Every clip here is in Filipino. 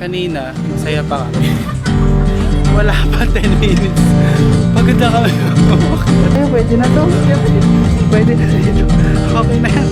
Kanina, masaya pa kami. Wala pa 10 minutes. Pagod na kami. Ay, pwede na to. Pwede na dito. Okay na yan.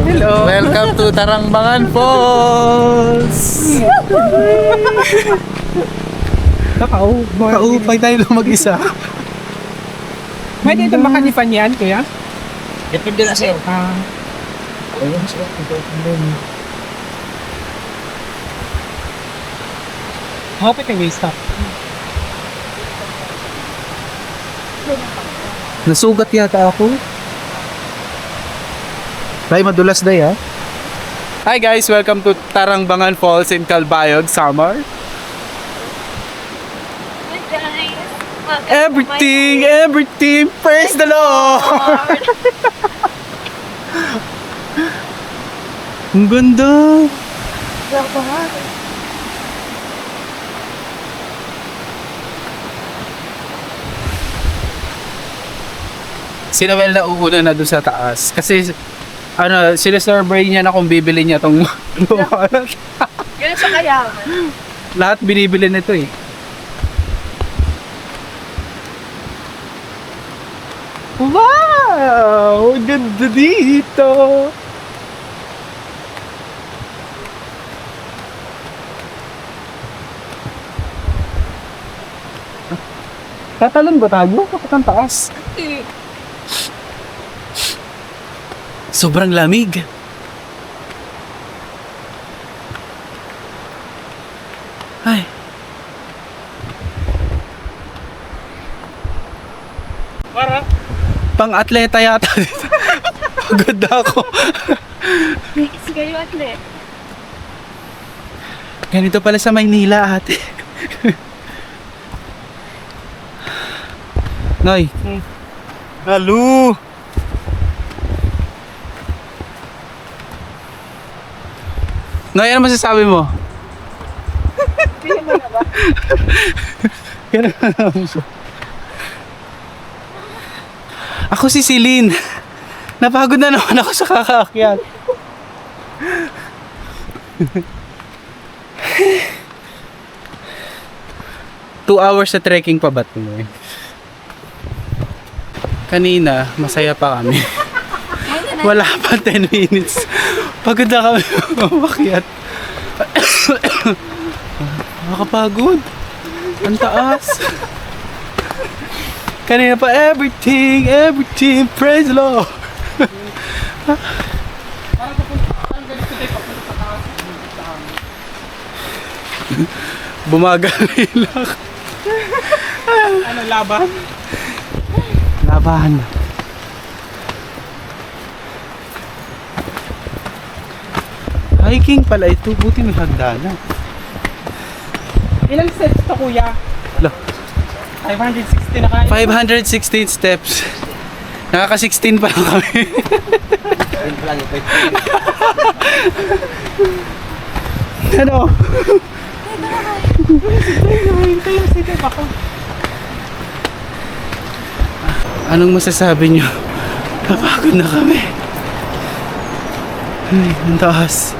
Hello! Welcome to Tarangbangan Falls! Nakaupay tayo lang mag-isa. May dito makalipan yan, kuya? Depende na sa'yo. Ayun siya. Hope can we stop? Nasugat yata ako. Tay, madulas day ha. Hi guys, welcome to Tarangbangan Falls in Calbayog, Samar. Everything, praise the Lord! Ang ganda! Si Noel na uuna na doon sa taas. Kasi, sila-survey niya na kung bibili niya tong Ganun siya kayaman. lahat binibili nito eh. Wow! Ganda dito! Tatalon ba tayo? Kapag ang taas. Sobrang lamig. Ay. Para? Pang-atleta yata dito. Pagod ako. Sige kayo atlet. Ganito pala sa Maynila, ate. Noy. Halo. Noy, ano masasabi mo? Pili mo na ba? Ganun na naman siya. Ako si Celine. Napagod na naman ako sa kakaakyat. 2 hours sa trekking pa ba ito? Kanina, masaya pa kami. Wala pa 10 minutes. Pagod na kami umakyat. Nakakapagod. Ang taas. Kanina pa, everything, praise the Lord. Bumagal lang. Ano, laban? Laban. Hiking pala ito. Buti may hagdanan. Ilang steps to, kuya? Lo, 560 na kaya? 516 steps. Nakaka-16 pa lang kami. Ano? Hintay yung sitip ako. Anong masasabi nyo? Napagod na kami. Ay, ang taas.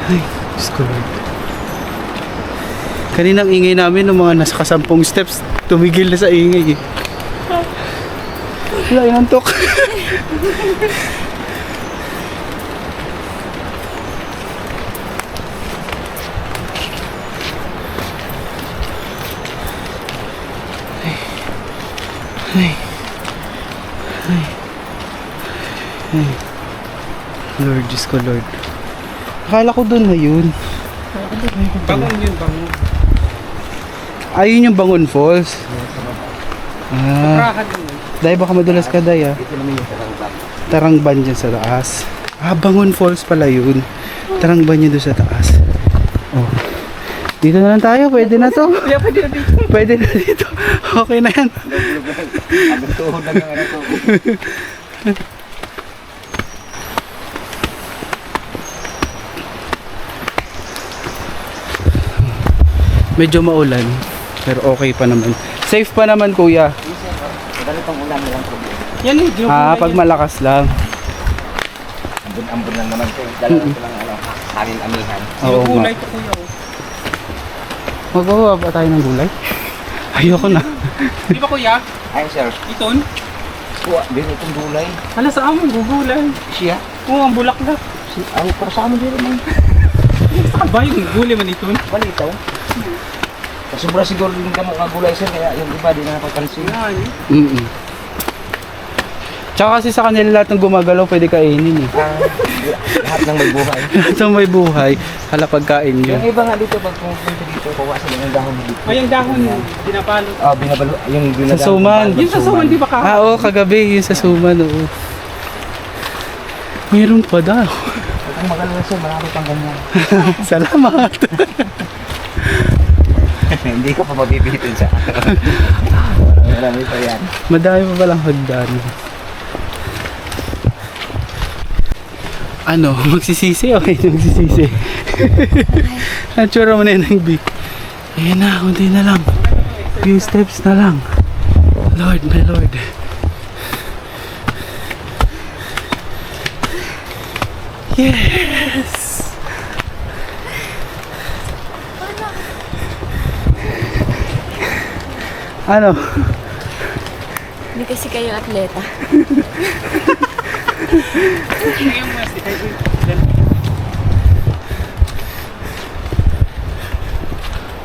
Ay, Diyos ko Lord. Kaninang ingay namin ng mga nasa kasampung steps, tumigil na sa ingay eh. Wala, inantok. Lord, Diyos ko Lord. Akala ko doon na yun. Bangon yun, bangon. Ayun yung Bangon Falls. Ah, Prahan yun. dahil baka madulas ka dahil ah. Tarangban dyan sa taas. Ah, Bangon Falls pala yun. Tarangban yun doon sa taas. Oh. Dito na lang tayo, pwede na to. Kuya, pwede na dito. Pwede na dito. Okay na yan. Medyo maulan, pero okay pa naman. Safe pa naman, kuya. Yan yung joke. Ah, pag malakas lang. Ambon lang naman ko. Dalawa ko lang hangin amihan. Oo nga. Gulay to, kuya. Oh. Magawa ba tayo ng gulay? Ayoko na. Di ba, kuya? Ay, sir. Iton? Kuha, din itong gulay. Hala, sa amon, gugulay. Siya. Oo, ang bulaklak. Ay, para sa amin din naman. Saan ba yung gulay man iton? Malitaw. Sobra siguro yung kamok nga gulay, sir. Kaya yung iba din na napapansin. Yan. Mm-mm. Tsaka kasi sa kanila lahat ng gumagalaw pwede kainin eh. Lahat ng may buhay. Lahat ng may buhay, hala pagkain Yung yun. iba nga dito, pag pumunta dito, kuha sila ng dahon dito. Ay, ang dahon, pinapalot. Ah, binabalo. Yung Sa suman. Yung sa suman, di ba ka? Ah, oo, kagabi, yun sa suman, oo. Mayroon pa daw. Huwag kang magalala, sir. Marami pang ganyan. Salamat. Hindi ko pa mabibitin sa marami pa yan. Madami pa palang hagdan. Ano, magsisisi? Okay, magsisisi. Ang tsura mo na yun ng beat. Ayan na, kunti na lang. Few steps na lang. Lord, my Lord. Yes! Ano? Hindi kasi kayo atleta.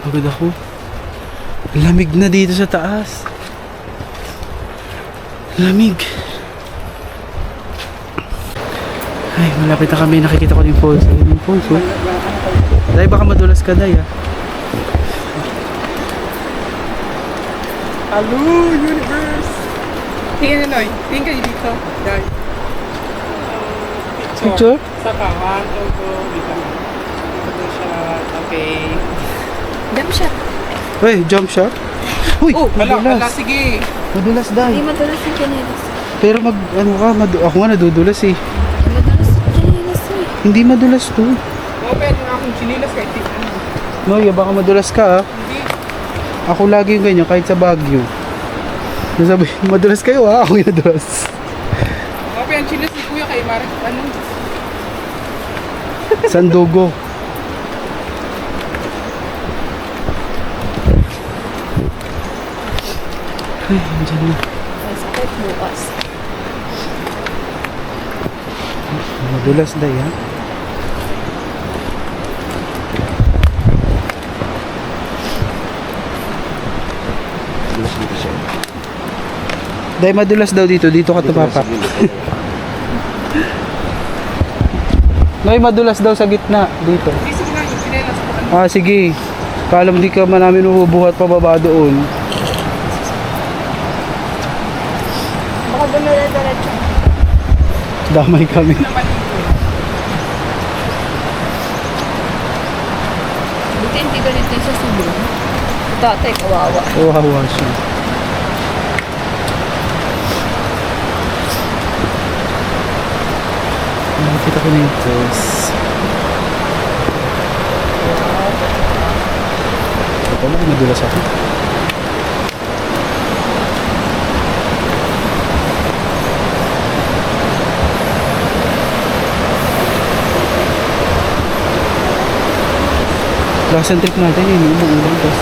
Pagod ako. Lamig na dito sa taas. Lamig. Ay, malapit na kami. Nakikita ko yung falls. Ayun yung falls, oh. Dahil baka madulas ka, Day, ah. Hello, universe! Tingnan na, Noy. Tingnan kayo dito. Yan. Picture? Sa kawan, logo, dito na. Ito siya. Okay. Dam shot. Uy, jump shot. Uy, Oh, hala, hala, madulas. sige. Madulas, Hindi Day. madulas yung chinelas. Pero ano ka, ako nga nadudulas, eh. Madulas yung chinelas eh. Hindi madulas to. Oo, pwede nga akong chinilas kahit di ano. Noy, baka madulas ka, ah. Hindi. Ako lagi yung ganyan, kahit sa Baguio. Nasabi, madulas kayo, ah. Ako yung nadulas. Oo, pero ang chinilas ni Kuya kay Marek, ano? Sandugo. Ay, andyan na. Masakit bukas. Madulas, Day, ha? Tulos dito siya. Day, madulas daw dito. Dito ka tumapak. Noy, madulas daw sa gitna. Dito. Sige, sige lang yung chinelas ko. Ano? Ah, sige. Kaalam di ka man namin ubuhat pababa doon. Baka doon na diretso. Damay kami. Buti hindi ganito yung sa Cebu. Tatay, kawawa. Wawa siya. Nakikita ko na yung post. Ito lang, nadulas ako. Last and trip natin yun, yung umuulan. Tapos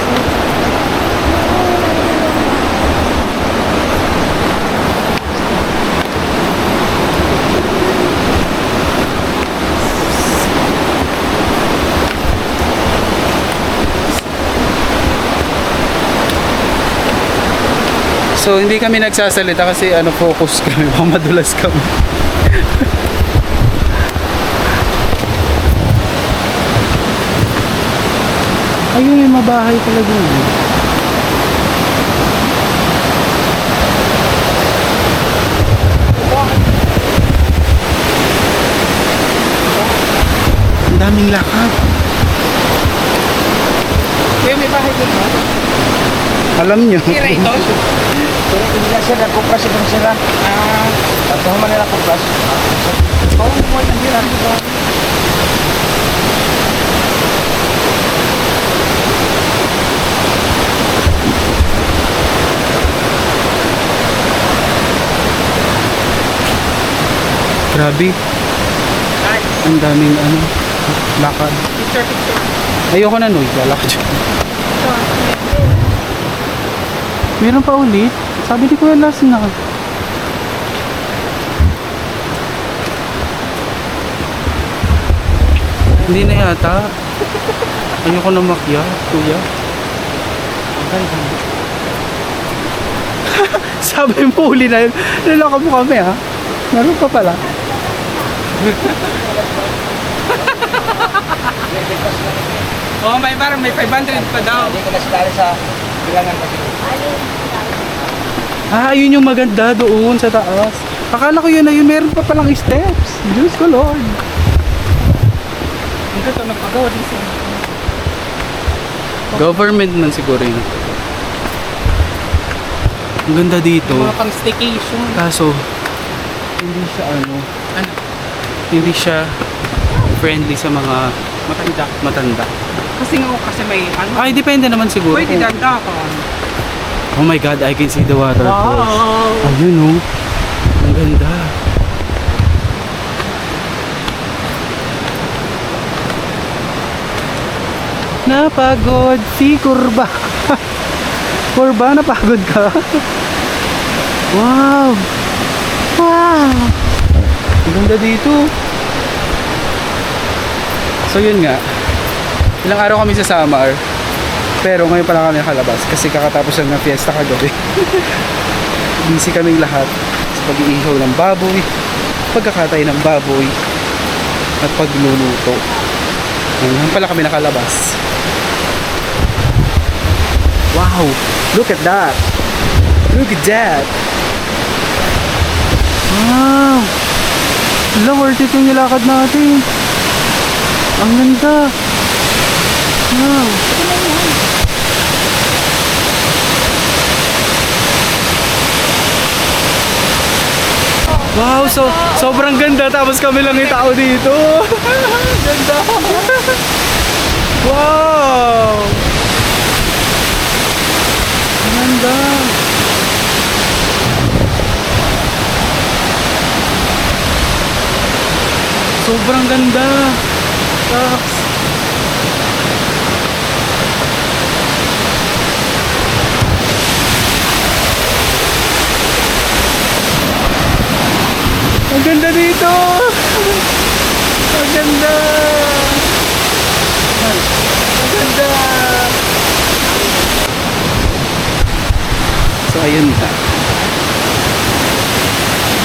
so hindi kami nagsasalita kasi focus kami, baka madulas kami. Ayun, may mabahay talaga yun. Ang daming lakad. Kuya, may bahay dito. Alam nyo. Sira ito. Pero hindi na sir, nagkupras itong sila. At naman nila kupras. Oo, mo ang hirap dito. Grabe. Ang daming lakad. Picture. Ayoko na Noy, lalakad dyan. Meron pa ulit. Sabi ni Kuya last na. Hindi na yata. Ayoko na makyat, Kuya. Sabi mo uli na yun. Nalaka mo kami ha. Meron pa pala. Oo, may parang may 500 pa daw. Hindi ko na sila sa bilangan kasi. Yun yung maganda doon sa taas. Akala ko yun na yun. Meron pa palang steps. Diyos ko Lord. Ang ganda nagpagawa din siya. Government man siguro yun. Ang ganda dito. Mga pang staycation. Kaso, hindi siya Ano? hindi siya friendly sa mga matanda. Kasi nga kasi may ano. Ay, depende naman siguro. Pwede kung- danda ka. Oh my God, I can see the waterfalls. Wow! Ayun oh. Ang ganda. Napagod si Kurba. Kurba, napagod ka? Wow! Wow! Ang ganda dito. So yun nga. Ilang araw kami sa Samar. Pero ngayon pala kami nakalabas kasi kakatapos lang ng fiesta kagabi. Busy kaming lahat sa pag-iihaw ng baboy, pagkakatay ng baboy, at pagluluto. Ngayon pala kami nakalabas. Wow! Look at that! Look at that! Wow! Wala, worth it yung nilakad natin. Ang ganda! Wow! Wow, sobrang ganda tapos kami lang yung tao dito. Ganda. Wow. Ganda. Sobrang ganda. Shucks. Ang ganda dito! Ang ganda! Ang ganda! So ayun na.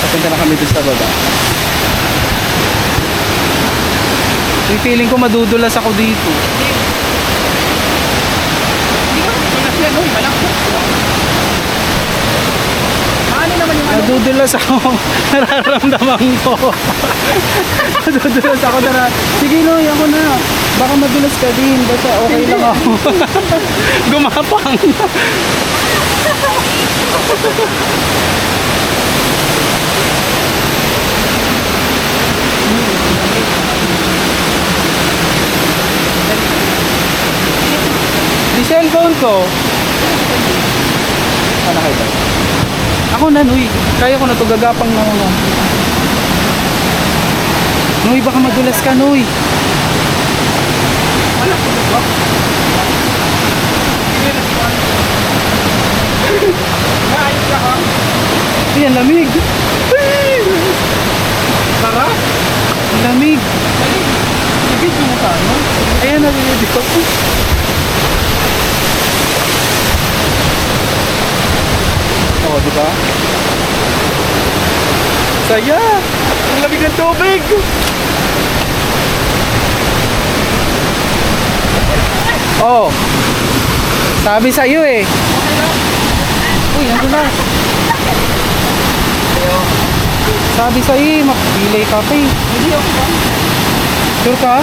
Papunta na kami dun sa baba. May feeling ko madudulas ako dito. nadudulas ako. Nararamdaman ko. Nadudulas ako sige Noy, ako na. Baka madulas ka din. Basta okay lang ako. Gumapang. Di cellphone ko. Ano kayo? Ako na, Noy. Kaya ko na to. Gagapang na ako. Noy, baka madulas ka, Noy. Ayan, lamig. Tara. Ang lamig. Ibig mo ka, no? Ayan, nalilibig ko. Oh, di ba? Saya! Ang lamig ng tubig! Oh! Sabi sa'yo eh. Uy, ano na? Sabi sa'yo eh, makapilay ka pa eh. Hindi ako ba? Sure ka?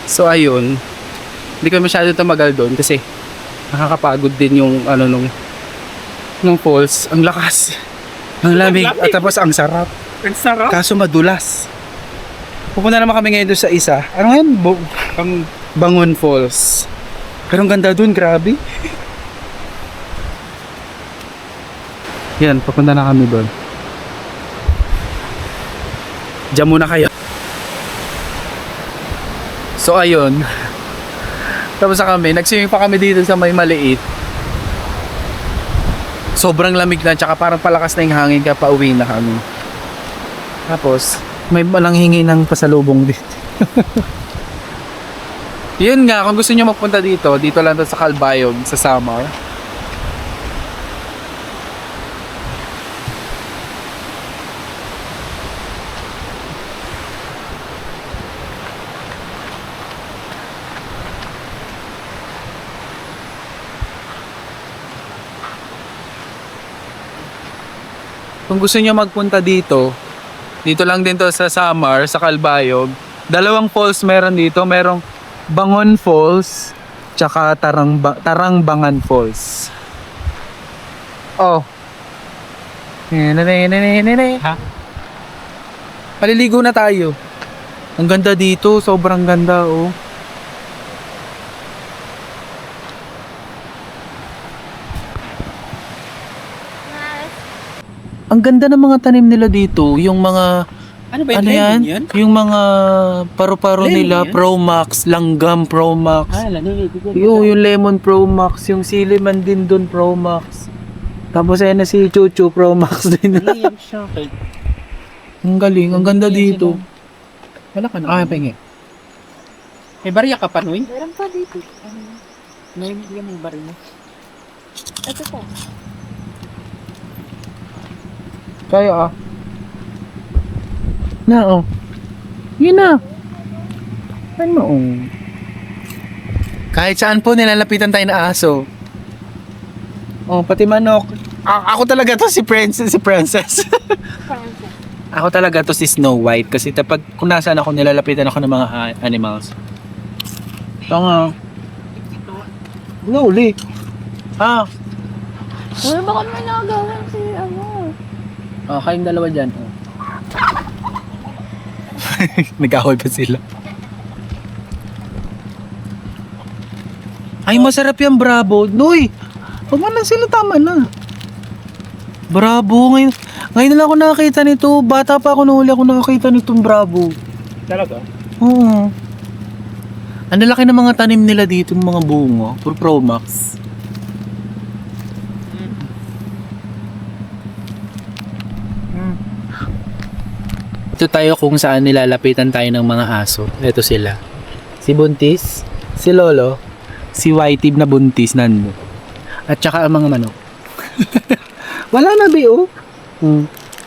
So ayun, hindi ko masyado tumagal doon kasi nakakapagod din yung ano nung falls. Ang lakas. Ang lamig. Ang lamig. At tapos ang sarap. Ang sarap. Kaso madulas. Pupunta naman kami ngayon doon sa isa. Ano yan? Bangon Falls. Pero ang ganda doon, grabe. Yan, papunta na kami doon. Diyan muna kayo. So ayun. Tapos na kami, nag-swimming pa kami dito sa may maliit. Sobrang lamig na, tsaka parang palakas na yung hangin kaya pauwi na kami. Tapos, may malang hingi ng pasalubong dito. Yun nga, kung gusto nyo magpunta dito, dito lang to sa Calbayog, sa Samar. Kung gusto niyo magpunta dito, dito lang din to sa Samar, sa Calbayog. Dalawang falls meron dito. Merong Bangon Falls, tsaka Tarangbangan Falls. Oh. Ha? Paliligo na tayo. Ang ganda dito, sobrang ganda oh. Ang ganda ng mga tanim nila dito, yung mga Ano ba ano lemon yan? Yung mga paru-paro Lemon nila, yan? Pro Max, Langgam Pro Max. Yung Lemon Pro Max, yung Siliman din doon Pro Max. Tapos ayan na si Chuchu Pro Max din. Ang galing, ang ganda dito. Wala ka na. Ah, pengi. May barya ka pa, Noy? Meron pa dito. May barya mo. Ito pa. Kaya ah. Na oh. Yun na. Ano oh. Kahit saan po nilalapitan tayo na aso. Oh, pati manok. Ako talaga to si Princess. Ako talaga to si Snow White kasi kapag kung nasaan ako nilalapitan ako ng mga animals. Ito nga. Uli. Ah, Uy, baka may nagawan si ano. oh, kayong dalawa dyan. Oh. Nag-ahoy pa sila. Ay, masarap yung Bravo. Noy! Huwag mo lang sila, tama na. Bravo, ngayon na lang ako nakakita nito. Bata pa ako nung huli ako nakakita nitong Bravo. Talaga? Oo. Ang laki ng mga tanim nila dito, yung mga bungo. For Pro Max. Ito tayo kung saan nilalapitan tayo ng mga aso. Ito sila. Si Buntis, si Lolo, si Whitey na buntis nando. At saka ang mga manok. Wala na ba oh?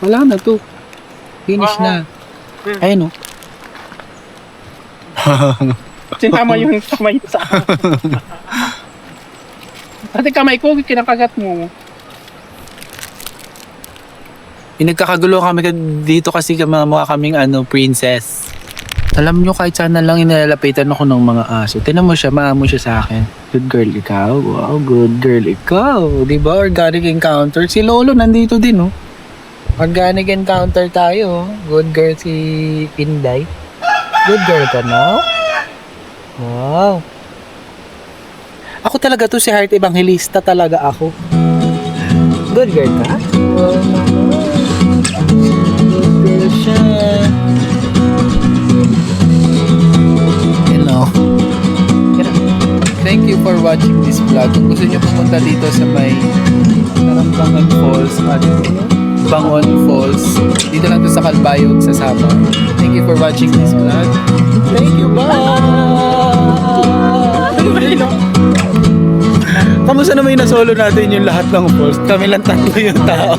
Wala na to. Finish na. Ayun oh. Sinama yung kamay sa Ate kamay ko, kinakagat mo. Nagkakagulo kami dito kasi mukha kaming princess. Alam nyo, kahit saan na lang inilalapitan ako ng mga aso. Tinan mo siya, maamo siya sa akin. Good girl ikaw. Wow, good girl ikaw. Diba? Organic encounter. Si Lolo nandito din, oh. Organic encounter tayo. Good girl si Inday. Good girl ka na. Wow. Ako talaga to si Heart Evangelista talaga ako. Good girl ka? Wow. Good girl siya. Hello. Thank you for watching this vlog. Kung gusto nyo pumunta dito sa may Tarangbangan Falls at Bangon Falls, dito lang to sa Calbayog sa Samar. Thank you for watching this vlog. Thank you, bye! Kamusta naman yung nasolo natin yung lahat ng falls? Kami lang tatlo yung tao.